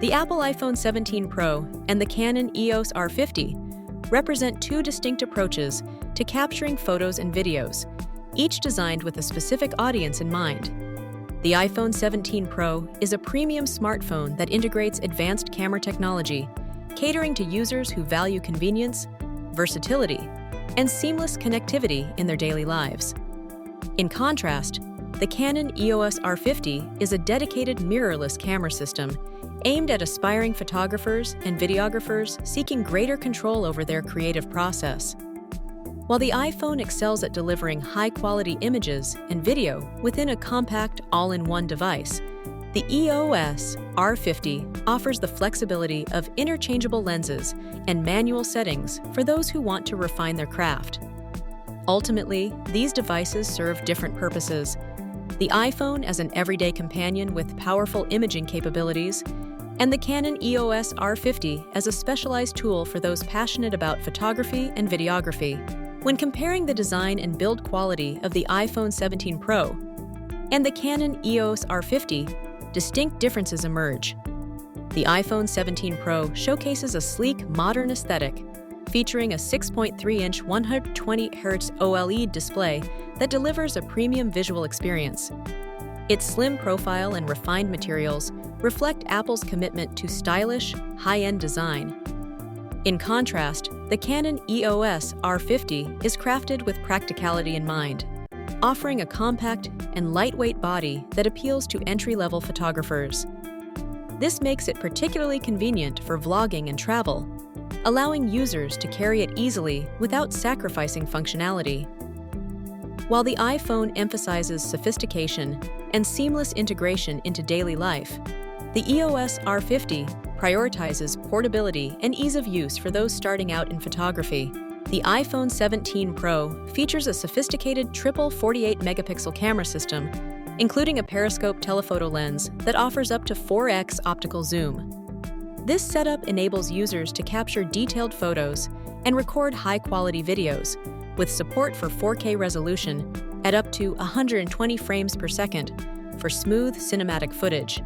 The Apple iPhone 17 Pro and the Canon EOS R50 represent two distinct approaches to capturing photos and videos, each designed with a specific audience in mind. The iPhone 17 Pro is a premium smartphone that integrates advanced camera technology, catering to users who value convenience, versatility, and seamless connectivity in their daily lives. In contrast, the Canon EOS R50 is a dedicated mirrorless camera system aimed at aspiring photographers and videographers seeking greater control over their creative process. While the iPhone excels at delivering high-quality images and video within a compact, all-in-one device, the EOS R50 offers the flexibility of interchangeable lenses and manual settings for those who want to refine their craft. Ultimately, these devices serve different purposes. The iPhone as an everyday companion with powerful imaging capabilities, and the Canon EOS R50 as a specialized tool for those passionate about photography and videography. When comparing the design and build quality of the iPhone 17 Pro and the Canon EOS R50, distinct differences emerge. The iPhone 17 Pro showcases a sleek, modern aesthetic, featuring a 6.3-inch 120Hz OLED display that delivers a premium visual experience. Its slim profile and refined materials reflect Apple's commitment to stylish, high-end design. In contrast, the Canon EOS R50 is crafted with practicality in mind, offering a compact and lightweight body that appeals to entry-level photographers. This makes it particularly convenient for vlogging and travel, allowing users to carry it easily without sacrificing functionality. While the iPhone emphasizes sophistication and seamless integration into daily life, the EOS R50 prioritizes portability and ease of use for those starting out in photography. The iPhone 17 Pro features a sophisticated triple 48-megapixel camera system, including a periscope telephoto lens that offers up to 4x optical zoom. This setup enables users to capture detailed photos and record high-quality videos, with support for 4K resolution at up to 120 frames per second for smooth cinematic footage.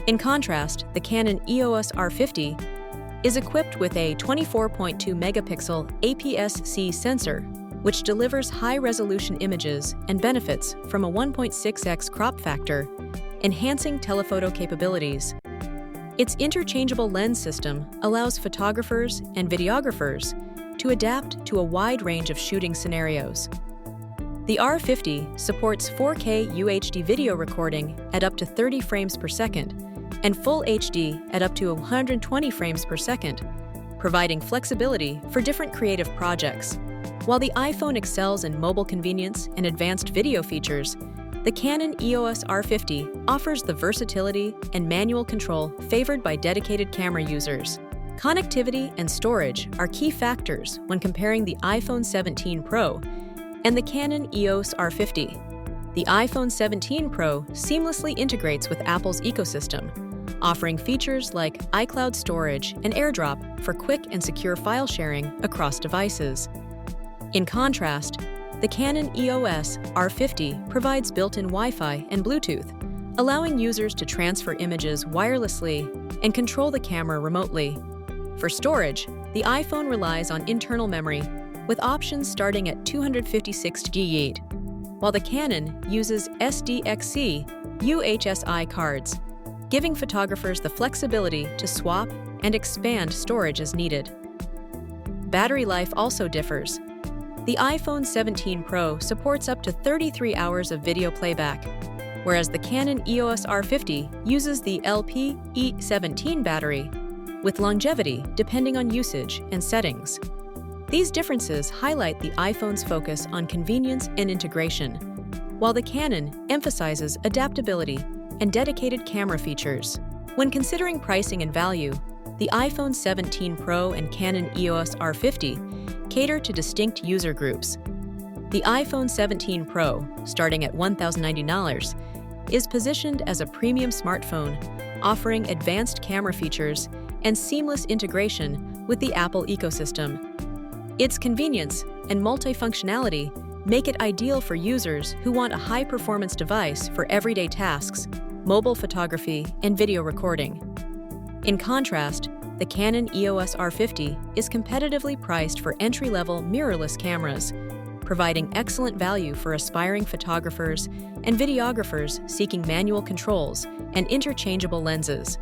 In contrast, the Canon EOS R50 is equipped with a 24.2-megapixel APS-C sensor, which delivers high-resolution images and benefits from a 1.6x crop factor, enhancing telephoto capabilities. Its interchangeable lens system allows photographers and videographers to adapt to a wide range of shooting scenarios. The R50 supports 4K UHD video recording at up to 30 frames per second and Full HD at up to 120 frames per second, providing flexibility for different creative projects. While the iPhone excels in mobile convenience and advanced video features, the Canon EOS R50 offers the versatility and manual control favored by dedicated camera users. Connectivity and storage are key factors when comparing the iPhone 17 Pro and the Canon EOS R50. The iPhone 17 Pro seamlessly integrates with Apple's ecosystem, offering features like iCloud storage and AirDrop for quick and secure file sharing across devices. In contrast, the Canon EOS R50 provides built-in Wi-Fi and Bluetooth, allowing users to transfer images wirelessly and control the camera remotely. For storage, the iPhone relies on internal memory, with options starting at 256 GB, while the Canon uses SDXC UHSI cards, giving photographers the flexibility to swap and expand storage as needed. Battery life also differs. The iPhone 17 Pro supports up to 33 hours of video playback, whereas the Canon EOS R50 uses the LPE17 battery, with longevity depending on usage and settings. These differences highlight the iPhone's focus on convenience and integration, while the Canon emphasizes adaptability and dedicated camera features. When considering pricing and value, the iPhone 17 Pro and Canon EOS R50 cater to distinct user groups. The iPhone 17 Pro, starting at $1,090, is positioned as a premium smartphone, offering advanced camera features and seamless integration with the Apple ecosystem. Its convenience and multifunctionality make it ideal for users who want a high-performance device for everyday tasks, mobile photography, and video recording. In contrast, the Canon EOS R50 is competitively priced for entry-level mirrorless cameras, providing excellent value for aspiring photographers and videographers seeking manual controls and interchangeable lenses.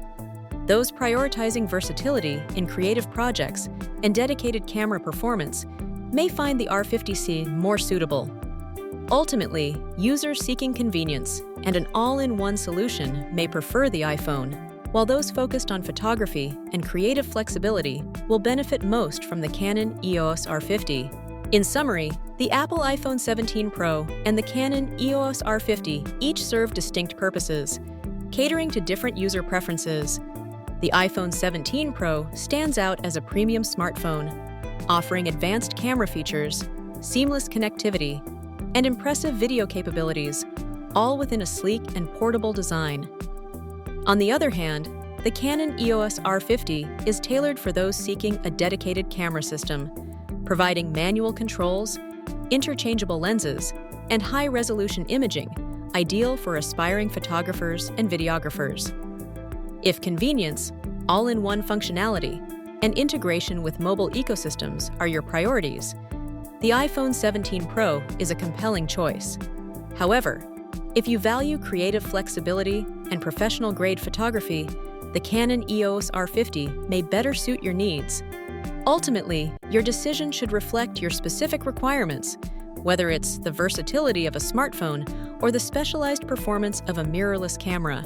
Those prioritizing versatility in creative projects and dedicated camera performance may find the R50C more suitable. Ultimately, users seeking convenience and an all-in-one solution may prefer the iPhone, while those focused on photography and creative flexibility will benefit most from the Canon EOS R50. In summary, the Apple iPhone 17 Pro and the Canon EOS R50 each serve distinct purposes, catering to different user preferences. The iPhone 17 Pro stands out as a premium smartphone, offering advanced camera features, seamless connectivity, and impressive video capabilities, all within a sleek and portable design. On the other hand, the Canon EOS R50 is tailored for those seeking a dedicated camera system, providing manual controls, interchangeable lenses, and high-resolution imaging, ideal for aspiring photographers and videographers. If convenience, all-in-one functionality, and integration with mobile ecosystems are your priorities, the iPhone 17 Pro is a compelling choice. However, if you value creative flexibility and professional-grade photography, the Canon EOS R50 may better suit your needs. Ultimately, your decision should reflect your specific requirements, whether it's the versatility of a smartphone or the specialized performance of a mirrorless camera.